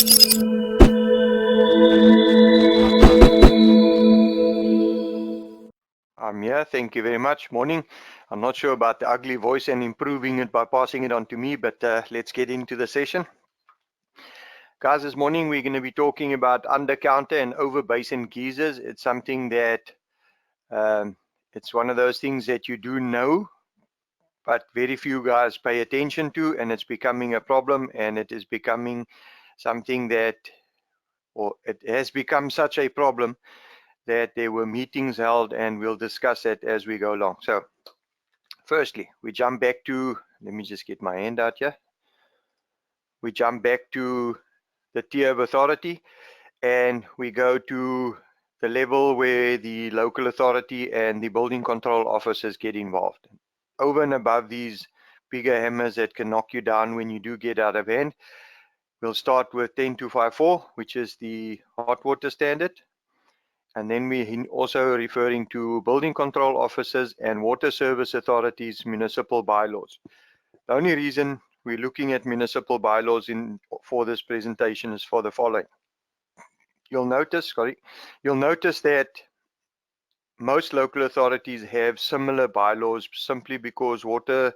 I'm here, thank you very much. Morning. I'm not sure about the ugly voice and improving it by passing it on to me, but let's get into the session. Guys, this morning we're going to be talking about under counter and over basin geysers. It's something that it's one of those things that you do know, but very few guys pay attention to, and it's becoming a problem, and it is becoming something that, or it has become such a problem that there were meetings held, and we'll discuss that as we go along. So firstly, we jump back to, let me just get my hand out here. We jump back to the tier of authority, and we go to the level where the local authority and the building control officers get involved. Over and above these bigger hammers that can knock you down when you do get out of hand, we'll start with 10254, which is the hot water standard. And then we also referring to building control officers and water service authorities, municipal bylaws. The only reason we're looking at municipal bylaws for this presentation is for the following. You'll notice that most local authorities have similar bylaws simply because the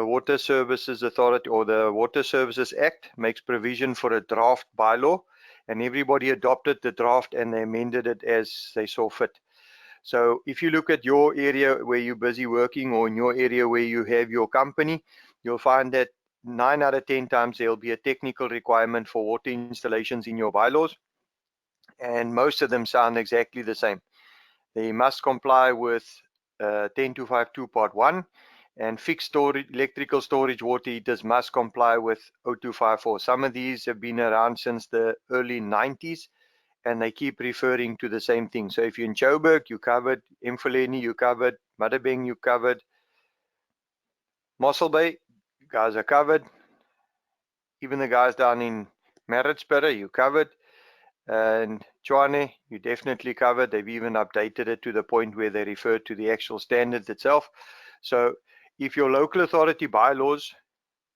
Water Services Authority or the Water Services Act makes provision for a draft bylaw, and everybody adopted the draft and they amended it as they saw fit. So if you look at your area where you're busy working, or in your area where you have your company, you'll find that 9 out of 10 times there'll be a technical requirement for water installations in your bylaws, and most of them sound exactly the same. They must comply with 10252 Part 1, and fixed electrical storage water heaters must comply with 0254. Some of these have been around since the early 90s, and they keep referring to the same thing. So if you're in Joburg, you covered. Mfuleni, you covered. Madabeng, you covered. Mossel Bay, you guys are covered. Even the guys down in Maritzburg, you covered. And Tshwane, you definitely covered. They've even updated it to the point where they refer to the actual standards itself. So if your local authority bylaws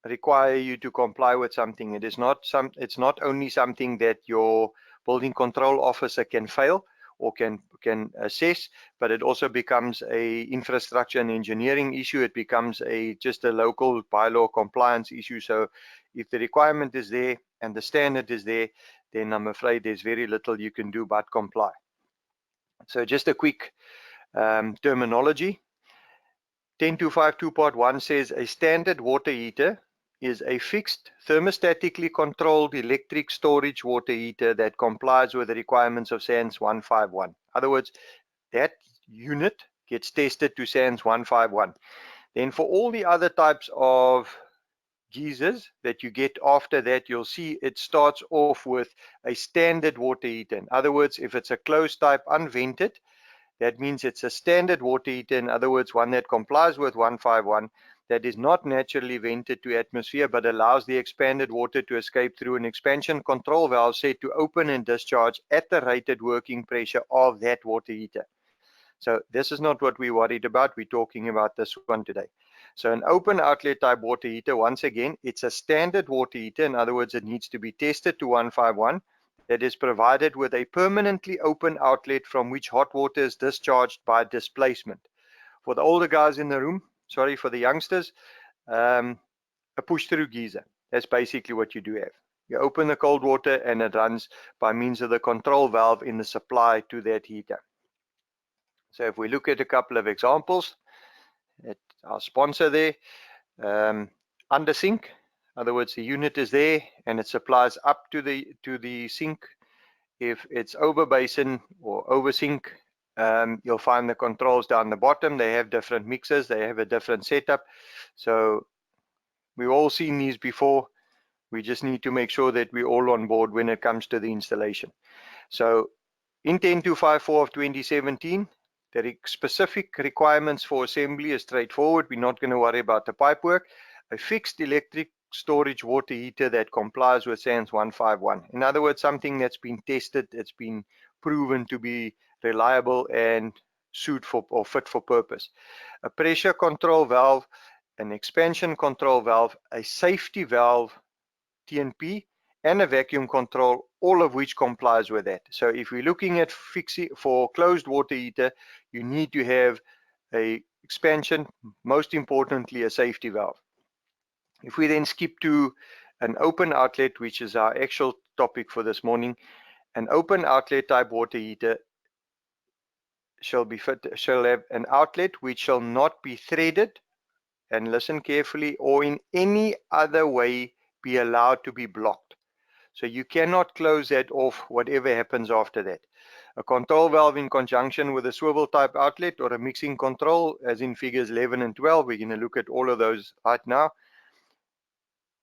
require you to comply with something, it's not only something that your building control officer can fail or can assess, but it also becomes a infrastructure and engineering issue. It becomes just a local bylaw compliance issue. So if the requirement is there and the standard is there, then I'm afraid there's very little you can do but comply. So just a quick terminology. 10252 Part 1 says a standard water heater is a fixed thermostatically controlled electric storage water heater that complies with the requirements of SANS 151. In other words, that unit gets tested to SANS 151. Then for all the other types of geysers that you get after that, you'll see it starts off with a standard water heater. In other words, if it's a closed type unvented, that means it's a standard water heater. In other words, one that complies with 151, that is not naturally vented to atmosphere, but allows the expanded water to escape through an expansion control valve set to open and discharge at the rated working pressure of that water heater. So this is not what we're worried about. We're talking about this one today. So an open outlet type water heater, once again, it's a standard water heater. In other words, it needs to be tested to 151. That is provided with a permanently open outlet from which hot water is discharged by displacement. For the older guys in the room, sorry, for the youngsters, a push-through geyser. That's basically what you do have. You open the cold water and it runs by means of the control valve in the supply to that heater. So if we look at a couple of examples, our sponsor there, under sink. In other words, the unit is there and it supplies up to the sink. If it's over basin or over sink, you'll find the controls down the bottom. They have different mixers. They have a different setup. So we've all seen these before. We just need to make sure that we're all on board when it comes to the installation. So in 10254 of 2017, the specific requirements for assembly is straightforward. We're not going to worry about the pipe work. A fixed electric storage water heater that complies with SANS 151. In other words, something that's been tested, it's been proven to be reliable and fit for purpose. A pressure control valve, an expansion control valve, a safety valve, TNP, and a vacuum control, all of which complies with that. So if we're looking at fixing for closed water heater, you need to have a expansion, most importantly a safety valve. If we then skip to an open outlet, which is our actual topic for this morning, an open outlet type water heater shall have an outlet which shall not be threaded, and listen carefully, or in any other way be allowed to be blocked. So you cannot close that off, whatever happens after that. A control valve in conjunction with a swivel type outlet or a mixing control, as in figures 11 and 12, we're going to look at all of those right now.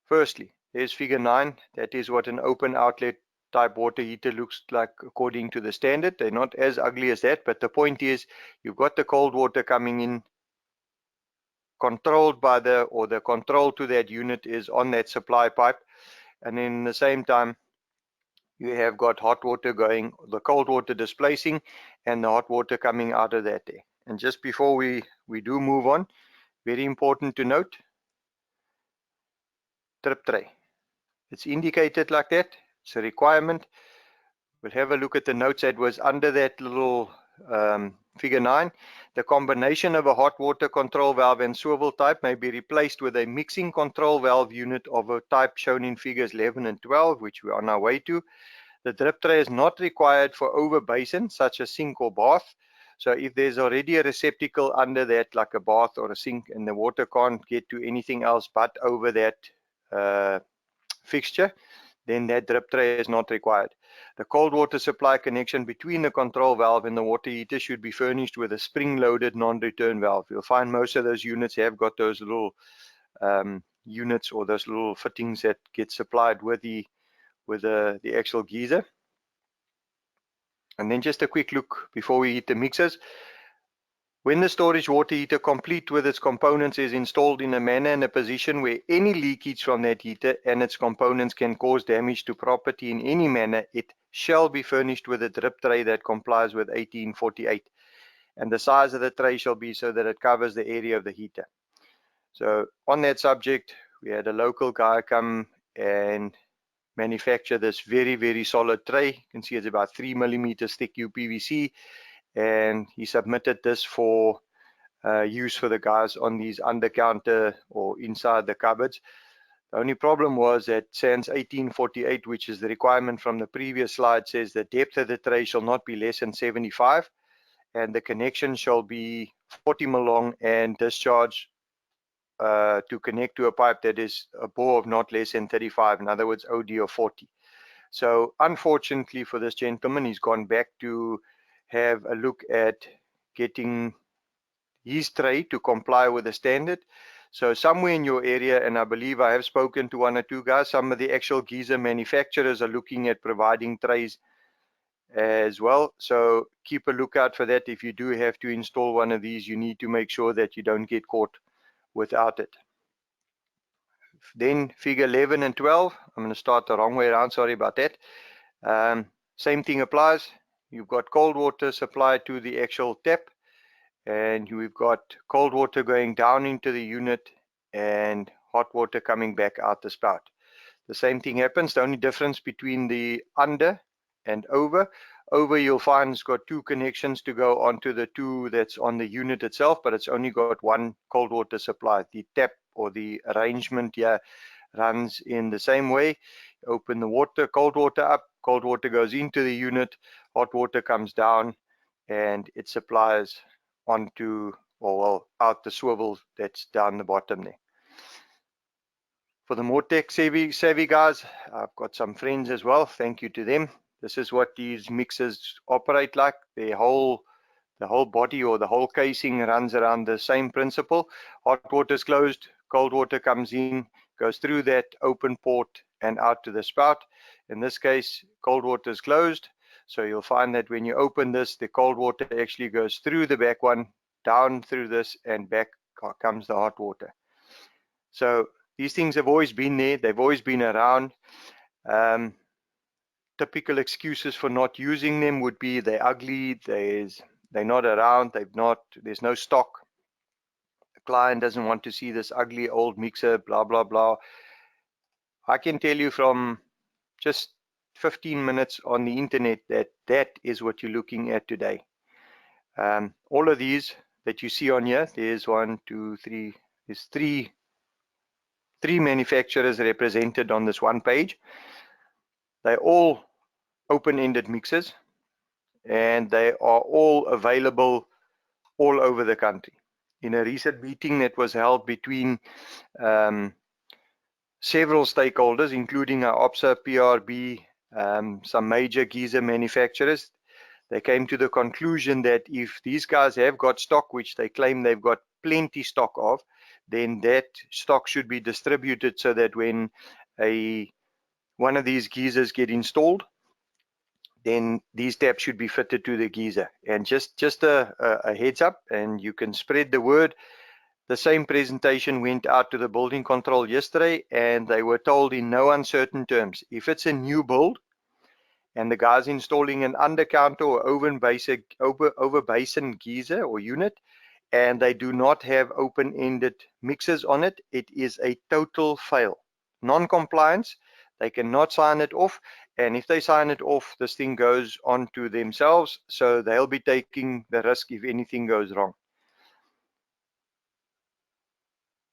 Firstly, there's figure 9. That is what an open outlet type water heater looks like according to the standard. They're not as ugly as that, but the point is you've got the cold water coming in, controlled by the control to that unit is on that supply pipe, and then at the same time you have got hot water going, the cold water displacing, and the hot water coming out of that there. And just before we do move on, very important to note, drip tray. It's indicated like that. It's a requirement. We'll have a look at the notes that was under that little figure 9. The combination of a hot water control valve and swivel type may be replaced with a mixing control valve unit of a type shown in figures 11 and 12, which we're on our way to. The drip tray is not required for over basin, such as sink or bath. So if there's already a receptacle under that, like a bath or a sink, and the water can't get to anything else but over that fixture, then that drip tray is not required. The cold water supply connection between the control valve and the water heater should be furnished with a spring-loaded non-return valve. You'll find most of those units have got those little units or those little fittings that get supplied with the actual geyser. And then just a quick look before we hit the mixers. When the storage water heater complete with its components is installed in a manner and a position where any leakage from that heater and its components can cause damage to property in any manner, it shall be furnished with a drip tray that complies with 1848. And the size of the tray shall be so that it covers the area of the heater. So on that subject, we had a local guy come and manufacture this very, very solid tray. You can see it's about 3 millimeters thick UPVC. And he submitted this for use for the guys on these under counter or inside the cupboards. The only problem was that sans 1848, which is the requirement from the previous slide, says the depth of the tray shall not be less than 75 and the connection shall be 40 mm long and discharge to connect to a pipe that is a bore of not less than 35, in other words OD of 40. So unfortunately for this gentleman, he's gone back to have a look at getting his tray to comply with the standard. So somewhere in your area, and I believe I have spoken to 1 or 2 guys, some of the actual geyser manufacturers are looking at providing trays as well. So keep a lookout for that. If you do have to install one of these, you need to make sure that you don't get caught without it. Then figure 11 and 12, I'm going to start the wrong way around, sorry about that. Same thing applies. You've got cold water supplied to the actual tap, and we've got cold water going down into the unit and hot water coming back out the spout. The same thing happens. The only difference between the under and over you'll find it's got 2 connections to go onto the 2 that's on the unit itself, but it's only got 1 cold water supply. The tap or the arrangement here runs in the same way. Open the water, cold water up, cold water goes into the unit, hot water comes down, and it supplies onto, or well, out the swivel that's down the bottom there. For the more tech savvy guys, I've got some friends as well. Thank you to them. This is what these mixers operate like. The whole body or the whole casing runs around the same principle. Hot water is closed, cold water comes in, goes through that open port and out to the spout. In this case, cold water is closed. So you'll find that when you open this, the cold water actually goes through the back one, down through this, and back comes the hot water. So these things have always been there. They've always been around. Typical excuses for not using them would be they're ugly, they're not around, there's no stock. The client doesn't want to see this ugly old mixer, blah, blah, blah. I can tell you from just 15 minutes on the internet that is what you're looking at today. All of these that you see on here, there's three manufacturers represented on this one page. They're all open-ended mixers, and they are all available all over the country. In a recent meeting that was held between several stakeholders, including IOPSA, PRB, some major geyser manufacturers, they came to the conclusion that if these guys have got stock, which they claim they've got plenty stock of, then that stock should be distributed so that when one of these geysers get installed, then these taps should be fitted to the geyser. And just a heads up, and you can spread the word. The same presentation went out to the building control yesterday, and they were told in no uncertain terms, if it's a new build and the guy's installing an undercounter or over basin geyser or unit, and they do not have open-ended mixers on it, it is a total fail. Non-compliance, they cannot sign it off, and if they sign it off, this thing goes on to themselves, so they'll be taking the risk if anything goes wrong.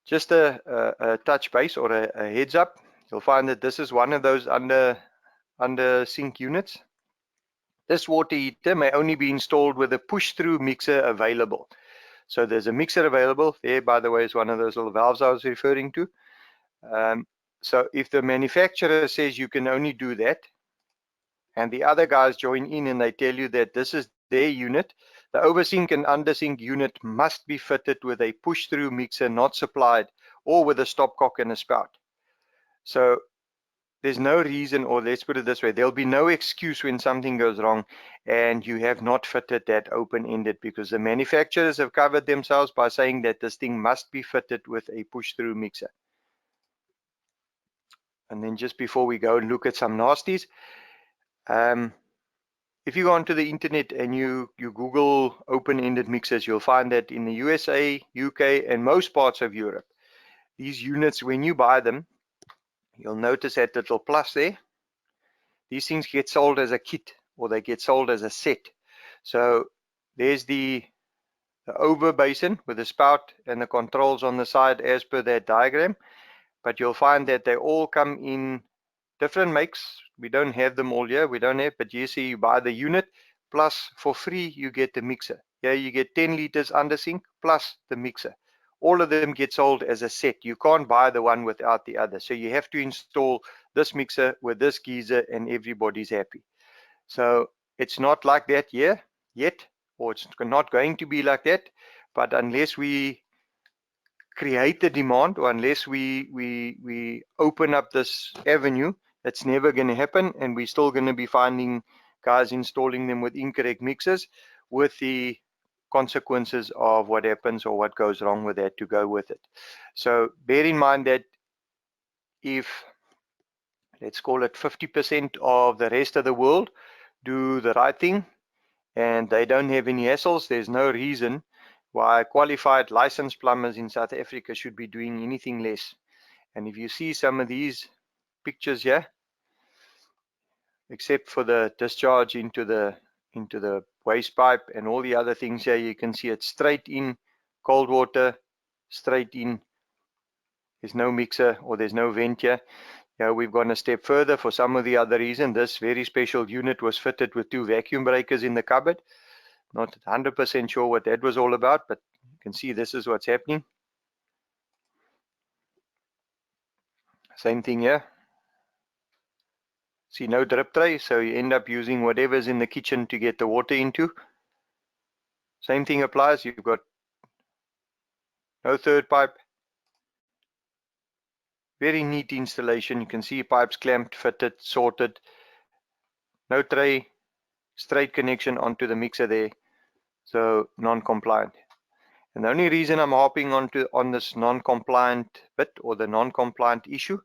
Just a touch base or a heads up, you'll find that this is one of those under sink units. This water heater may only be installed with a push-through mixer available. So there's a mixer available. There, by the way, is one of those little valves I was referring to. So if the manufacturer says you can only do that, and the other guys join in and they tell you that this is their unit, the oversink and undersink unit must be fitted with a push-through mixer not supplied, or with a stopcock and a spout. So there's no reason, or let's put it this way, there'll be no excuse when something goes wrong and you have not fitted that open-ended, because the manufacturers have covered themselves by saying that this thing must be fitted with a push-through mixer. And then just before we go and look at some nasties, if you go onto the internet and you Google open-ended mixers, you'll find that in the USA, UK, and most parts of Europe, these units, when you buy them, you'll notice that little plus there. These things get sold as a kit, or they get sold as a set. So there's the over basin with the spout and the controls on the side as per that diagram. But you'll find that they all come in different makes. We don't have them all here. We don't have, but you see, you buy the unit, plus for free you get the mixer. Yeah, you get 10 liters under sink plus the mixer. All of them get sold as a set. You can't buy the one without the other. So you have to install this mixer with this geyser and everybody's happy. So it's not like that here yet, or it's not going to be like that. But unless we create the demand, or unless we open up this avenue, it's never going to happen, and we're still going to be finding guys installing them with incorrect mixers, with the consequences of what happens or what goes wrong with that to go with it. So bear in mind that if, let's call it 50% of the rest of the world do the right thing and they don't have any hassles, there's no reason why qualified licensed plumbers in South Africa should be doing anything less. And if you see some of these pictures here, except for the discharge into the waste pipe and all the other things here, you can see it straight in, cold water, straight in. There's no mixer or there's no vent here. Yeah, we've gone a step further for some of the other reason. This very special unit was fitted with 2 vacuum breakers in the cupboard. Not 100% sure what that was all about, but you can see this is what's happening. Same thing here. See, no drip tray, so you end up using whatever's in the kitchen to get the water into. Same thing applies. You've got no third pipe. Very neat installation. You can see pipes clamped, fitted, sorted. No tray, straight connection onto the mixer there. So non-compliant. And the only reason I'm harping on this non-compliant bit, or the non-compliant issue,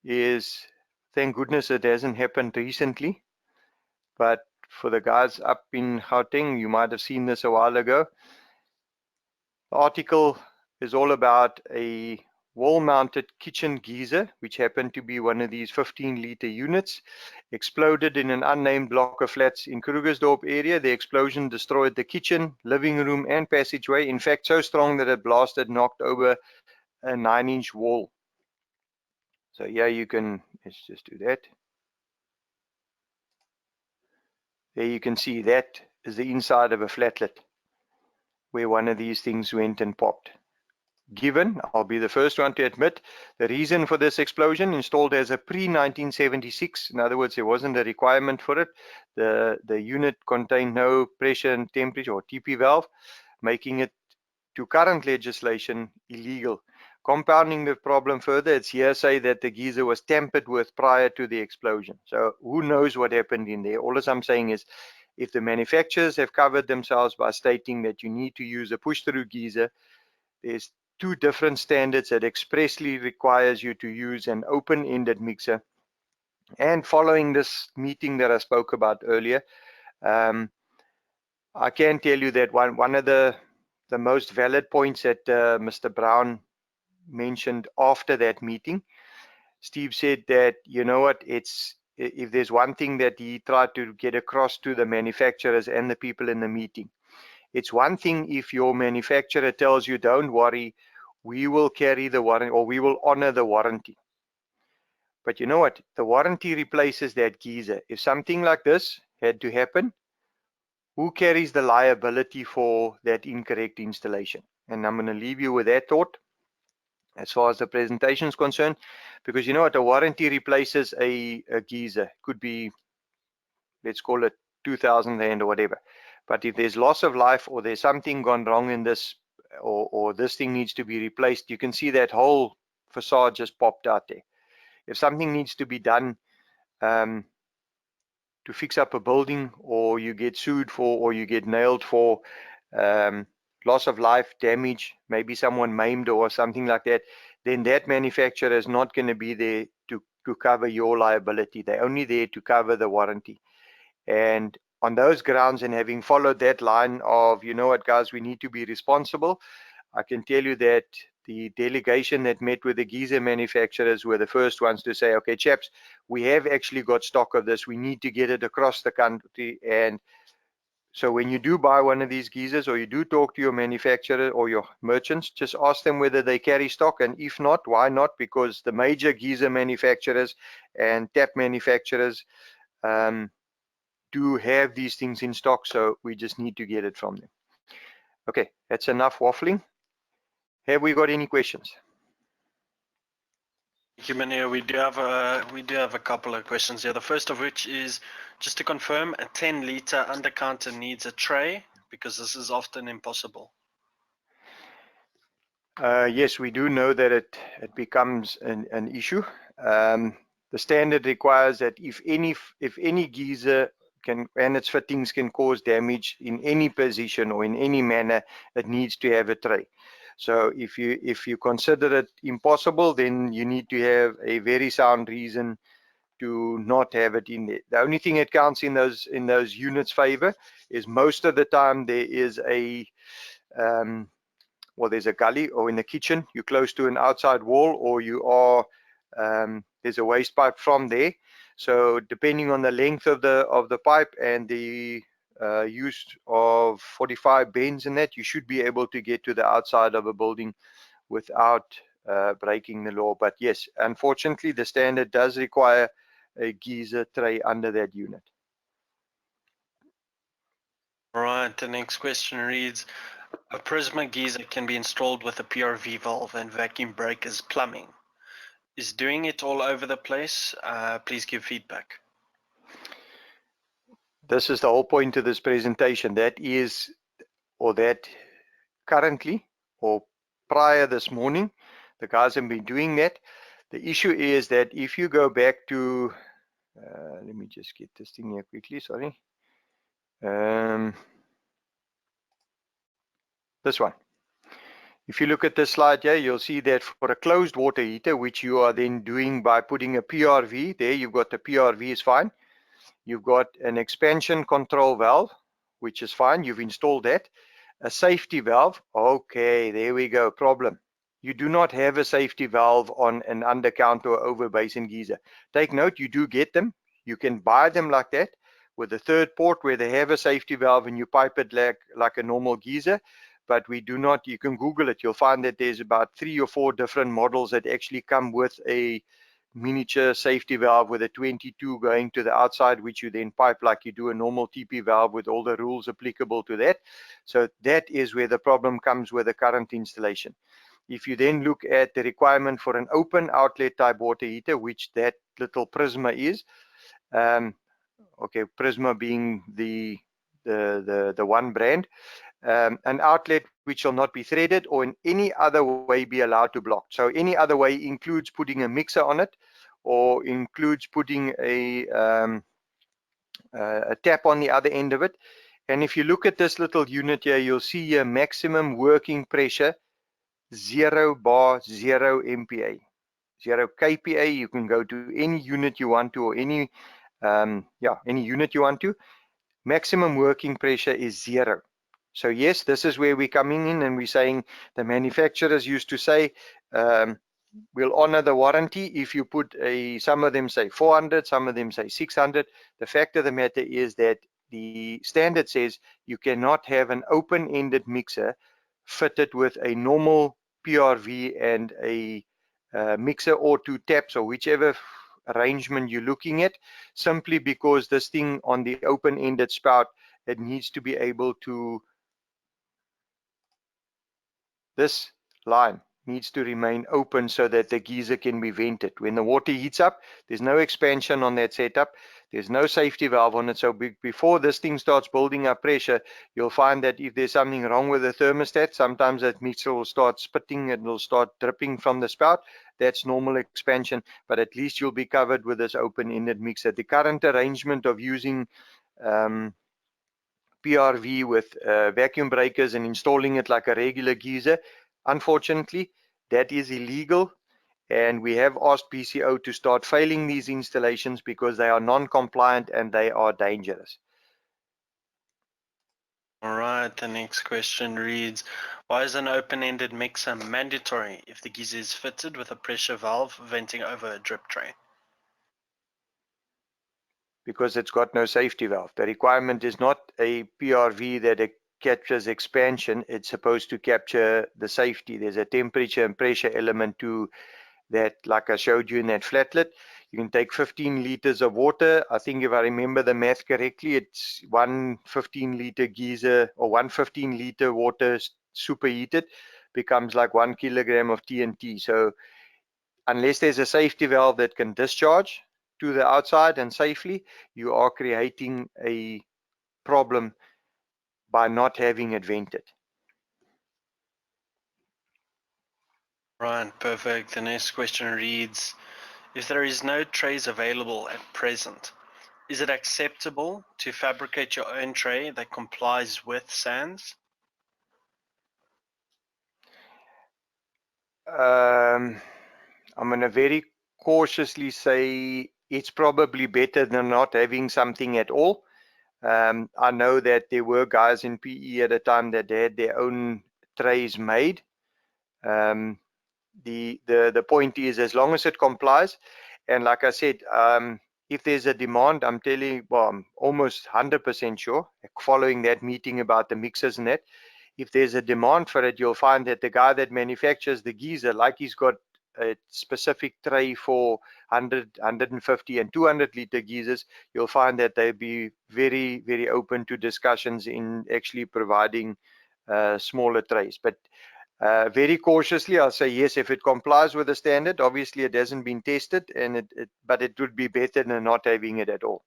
is thank goodness it hasn't happened recently. But for the guys up in Gauteng, you might have seen this a while ago. The article is all about a wall-mounted kitchen geyser, which happened to be one of these 15-liter units, exploded in an unnamed block of flats in Krugersdorp area. The explosion destroyed the kitchen, living room, and passageway. In fact, so strong that it blasted, knocked over a 9-inch wall. So yeah, you can, let's just do that. There you can see that is the inside of a flatlet where one of these things went and popped. Given, I'll be the first one to admit, the reason for this explosion, installed as a pre-1976, in other words, there wasn't a requirement for it. The unit contained no pressure and temperature or TP valve, making it to current legislation illegal. Compounding the problem further, it's hearsay that the geyser was tampered with prior to the explosion. So who knows what happened in there? All I'm saying is, if the manufacturers have covered themselves by stating that you need to use a push-through geyser, there's two different standards that expressly requires you to use an open-ended mixer. And following this meeting that I spoke about earlier, I can tell you that one of the most valid points that Mr. Brown mentioned after that meeting, Steve said that, you know what, if there's one thing that he tried to get across to the manufacturers and the people in the meeting, it's one thing if your manufacturer tells you, don't worry, we will carry the warranty, or we will honor the warranty. But you know what? The warranty replaces that geyser. If something like this had to happen, who carries the liability for that incorrect installation? And I'm going to leave you with that thought as far as the presentation is concerned, because you know what? A warranty replaces a geyser. Could be, let's call it 2,000 rand or whatever. But if there's loss of life, or there's something gone wrong in this, or this thing needs to be replaced, you can see that whole facade just popped out there. If something needs to be done to fix up a building, or you get sued for, or you get nailed for loss of life, damage, maybe someone maimed or something like that, then that manufacturer is not going to be there to cover your liability. They're only there to cover the warranty. And on those grounds, and having followed that line of, you know what, guys, we need to be responsible, I can tell you that the delegation that met with the geyser manufacturers were the first ones to say, okay, chaps, we have actually got stock of this. We need to get it across the country. And so when you do buy one of these geysers, or you do talk to your manufacturer or your merchants, just ask them whether they carry stock. And if not, why not? Because the major geyser manufacturers and tap manufacturers do have these things in stock, so we just need to get it from them. Okay, that's enough waffling. Have we got any questions? Thank you, Meneer. We do have a couple of questions here. The first of which is just to confirm, a 10-liter undercounter needs a tray, because this is often impossible. Yes, we do know that it becomes an issue. The standard requires that if any geyser and its fittings can cause damage in any position or in any manner, it needs to have a tray. So if you consider it impossible, then you need to have a very sound reason to not have it in there. The only thing that counts in those units' favor is most of the time there is a there's a gully, or in the kitchen you're close to an outside wall, or you are there's a waste pipe from there. So depending on the length of the pipe and the use of 45 bends in that, you should be able to get to the outside of a building without breaking the law. But yes, unfortunately, the standard does require a geyser tray under that unit. All right, the next question reads, a Prisma geyser can be installed with a PRV valve and vacuum break as plumbing. Is doing it all over the place? Please give feedback. This is the whole point of this presentation. That currently, or prior this morning, the guys have been doing that. The issue is that if you go back to, let me just get this thing here quickly, sorry. This one. If you look at this slide here, you'll see that for a closed water heater, which you are then doing by putting a PRV, there you've got the PRV is fine. You've got an expansion control valve, which is fine. You've installed that. A safety valve. Okay, there we go. Problem. you do not have a safety valve on an undercount or over basin geyser. Take note, you do get them. You can buy them like that with a third port where they have a safety valve and you pipe it like a normal geyser. But we do not, you can Google it. You'll find that there's about 3 or 4 different models that actually come with a miniature safety valve with a 22 going to the outside, which you then pipe like you do a normal TP valve with all the rules applicable to that. So that is where the problem comes with the current installation. If you then look at the requirement for an open outlet type water heater, which that little Prisma is, okay, Prisma being the one brand, an outlet which shall not be threaded or in any other way be allowed to block. So any other way includes putting a mixer on it, or includes putting a tap on the other end of it. And if you look at this little unit here, you'll see a maximum working pressure 0 bar 0 MPa, 0 kPa. You can go to any unit you want to, or any any unit you want to. Maximum working pressure is 0. So yes, this is where we're coming in and we're saying the manufacturers used to say, we'll honor the warranty if you put some of them say 400, some of them say 600. The fact of the matter is that the standard says you cannot have an open-ended mixer fitted with a normal PRV and a mixer or 2 taps or whichever arrangement you're looking at, simply because this thing on the open-ended spout, it needs to be able to, this line needs to remain open so that the geyser can be vented. When the water heats up, there's no expansion on that setup. There's no safety valve on it. So before this thing starts building up pressure, you'll find that if there's something wrong with the thermostat, sometimes that mixer will start spitting and will start dripping from the spout. That's normal expansion, but at least you'll be covered with this open-ended mixer. The current arrangement of using PRV with vacuum breakers and installing it like a regular geyser, unfortunately, that is illegal. And we have asked PCO to start failing these installations because they are non-compliant and they are dangerous. All right, the next question reads, why is an open-ended mixer mandatory if the geyser is fitted with a pressure valve venting over a drip tray? Because it's got no safety valve. The requirement is not a PRV that it captures expansion. It's supposed to capture the safety. There's a temperature and pressure element to that, like I showed you in that flatlet. You can take 15 liters of water. I think if I remember the math correctly, it's 1 15-liter geyser or 1 15-liter water superheated becomes like 1 kilogram of TNT. So unless there's a safety valve that can discharge to the outside and safely, you are creating a problem by not having it vented. Right, perfect. The next question reads, if there is no trays available at present, is it acceptable to fabricate your own tray that complies with SANS? I'm going to very cautiously say it's probably better than not having something at all. I know that there were guys in PE at a time that had their own trays made. The point is, as long as it complies, and like I said, if there's a demand, I'm telling you, well, I'm almost 100% sure, following that meeting about the mixers and that, if there's a demand for it, you'll find that the guy that manufactures the geyser, like he's got a specific tray for 100, 150 and 200 liter geysers, you'll find that they'll be very, very open to discussions in actually providing smaller trays. But very cautiously, I'll say yes, if it complies with the standard. Obviously, it hasn't been tested, and but it would be better than not having it at all.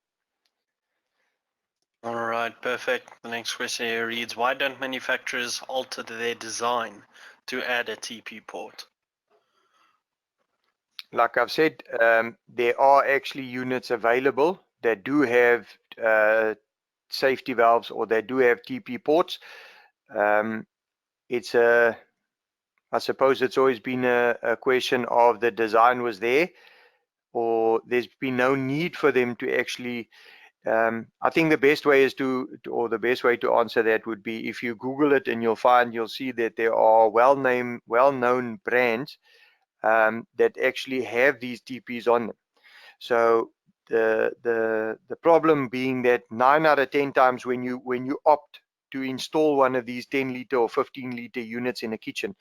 All right, perfect. The next question here reads, why don't manufacturers alter their design to add a TP port? Like I've said, there are actually units available that do have safety valves or that do have TP ports. It's I suppose it's always been a question of the design was there, or there's been no need for them to actually I think the best way is or the best way to answer that would be if you Google it, and you'll see that there are well-known brands that actually have these TPs on them. So the problem being that 9 out of 10 times when you opt to install one of these 10-liter or 15-liter units in a kitchen,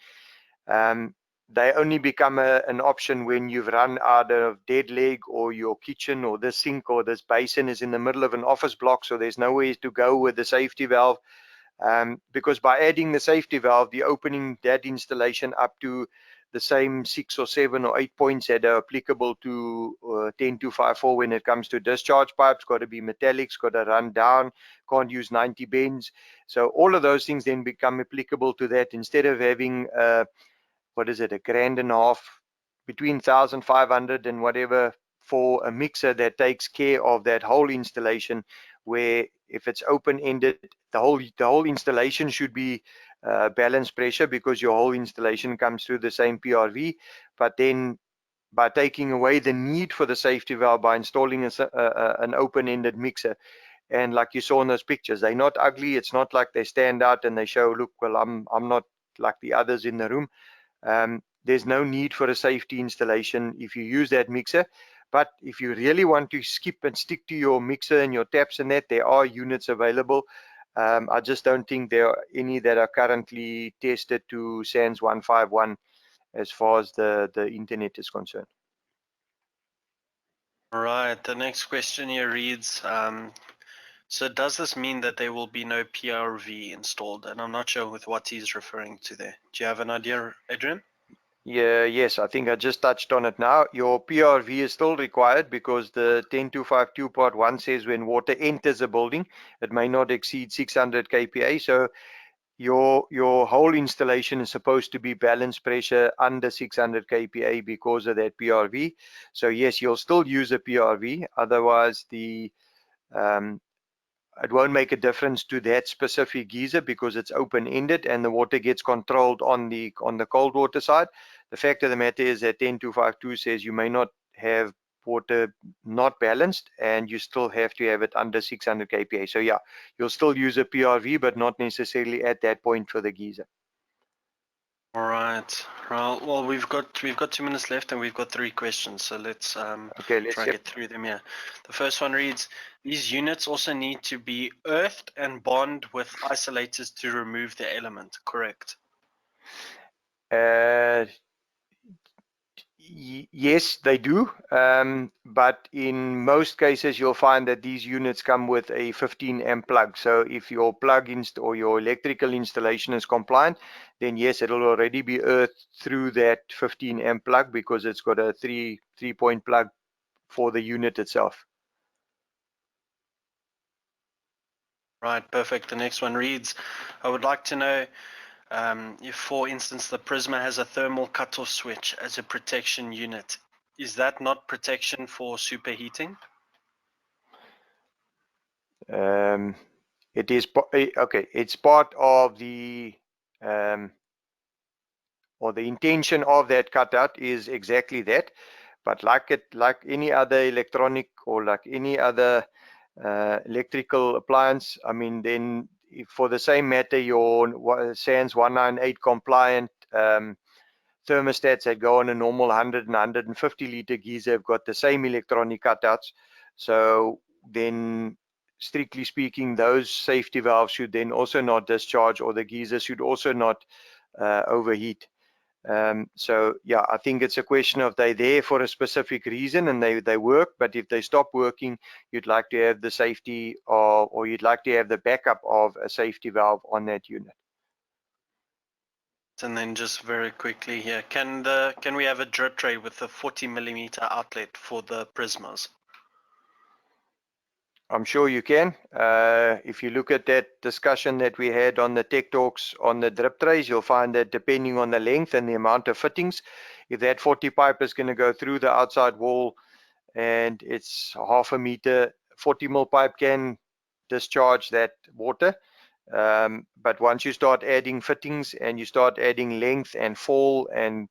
they only become an option when you've run out of dead leg, or your kitchen or this sink or this basin is in the middle of an office block, so there's nowhere to go with the safety valve. Because by adding the safety valve, the opening that installation up to the same 6 or 7 or 8 points that are applicable to 10254 when it comes to discharge pipes, got to be metallics, got to run down, can't use 90 bends. So all of those things then become applicable to that, instead of having what is it, $1,500, between 1,500 and whatever, for a mixer that takes care of that whole installation, where if it's open-ended, the whole installation should be balance pressure, because your whole installation comes through the same PRV. But then by taking away the need for the safety valve by installing an open-ended mixer, and like you saw in those pictures, they're not ugly. It's not like they stand out and they show, look, well, I'm not like the others in the room. There's no need for a safety installation if you use that mixer. But if you really want to skip and stick to your mixer and your taps and that, there are units available. I just don't think there are any that are currently tested to SANS 151 as far as the internet is concerned. All right, the next question here reads, so does this mean that there will be no PRV installed? And I'm not sure with what he's referring to there. Do you have an idea, Adrian? Yeah, yes, I think I just touched on it now. Your PRV is still required, because the 10252 part 1 says when water enters a building, it may not exceed 600 kPa. So your whole installation is supposed to be balance pressure under 600 kPa because of that PRV. So yes, you'll still use a PRV. Otherwise, it won't make a difference to that specific geyser, because it's open-ended and the water gets controlled on the cold water side. The fact of the matter is that 10252 says you may not have water not balanced, and you still have to have it under 600 kPa. So yeah, you'll still use a PRV, but not necessarily at that point for the geyser. All right. Well, we've got 2 minutes left, and we've got 3 questions. So let's Okay, let's try and get through them here. The first one reads: these units also need to be earthed and bond with isolators to remove the element. Correct? Yes, they do. But in most cases, you'll find that these units come with a 15 amp plug. So if your plug or your electrical installation is compliant, then yes, it'll already be earthed through that 15 amp plug, because it's got a three-point plug for the unit itself. Right, perfect. The next one reads: I would like to know if, for instance, the Prisma has a thermal cutoff switch as a protection unit. Is that not protection for superheating? It is okay. It's part of the or the intention of that cutout is exactly that. But like any other electronic, or like any other electrical appliance, I mean, then for the same matter, your SANS 198 compliant thermostats that go on a normal 100 and 150 liter geyser have got the same electronic cutouts. So then, strictly speaking, those safety valves should then also not discharge, or the geyser should also not overheat. So yeah, I think it's a question of they're there for a specific reason and they work, but if they stop working, you'd like to have the safety or you'd like to have the backup of a safety valve on that unit. And then just very quickly here, can we have a drip tray with a 40 millimeter outlet for the Prismas? I'm sure you can. If you look at that discussion that we had on the Tech Talks on the drip trays, you'll find that depending on the length and the amount of fittings, if that 40 pipe is going to go through the outside wall and it's half a meter, 40 mil pipe can discharge that water. But once you start adding fittings and you start adding length and fall and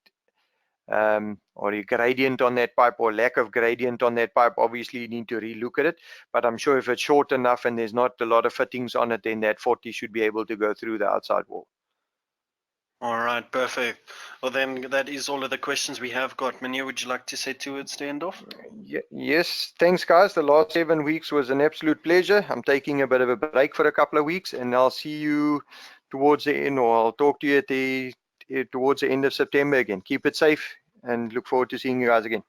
or a gradient on that pipe or lack of gradient on that pipe, obviously you need to relook at it. But I'm sure if it's short enough and there's not a lot of fittings on it, then that 40 should be able to go through the outside wall. All right, perfect. Well, then that is all of the questions we have got. Mania, would you like to say 2 words to end off? Yes, thanks guys. The last 7 weeks was an absolute pleasure. I'm taking a bit of a break for a couple of weeks, and I'll see you towards the end, or I'll talk to you at towards the end of September again. Keep it safe and look forward to seeing you guys again.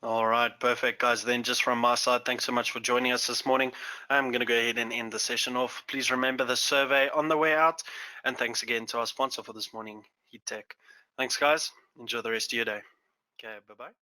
All right, perfect, guys. Then just from my side, thanks so much for joining us this morning. I'm going to go ahead and end the session off. Please remember the survey on the way out. And thanks again to our sponsor for this morning, Heat Tech. Thanks, guys. Enjoy the rest of your day. Okay, bye-bye.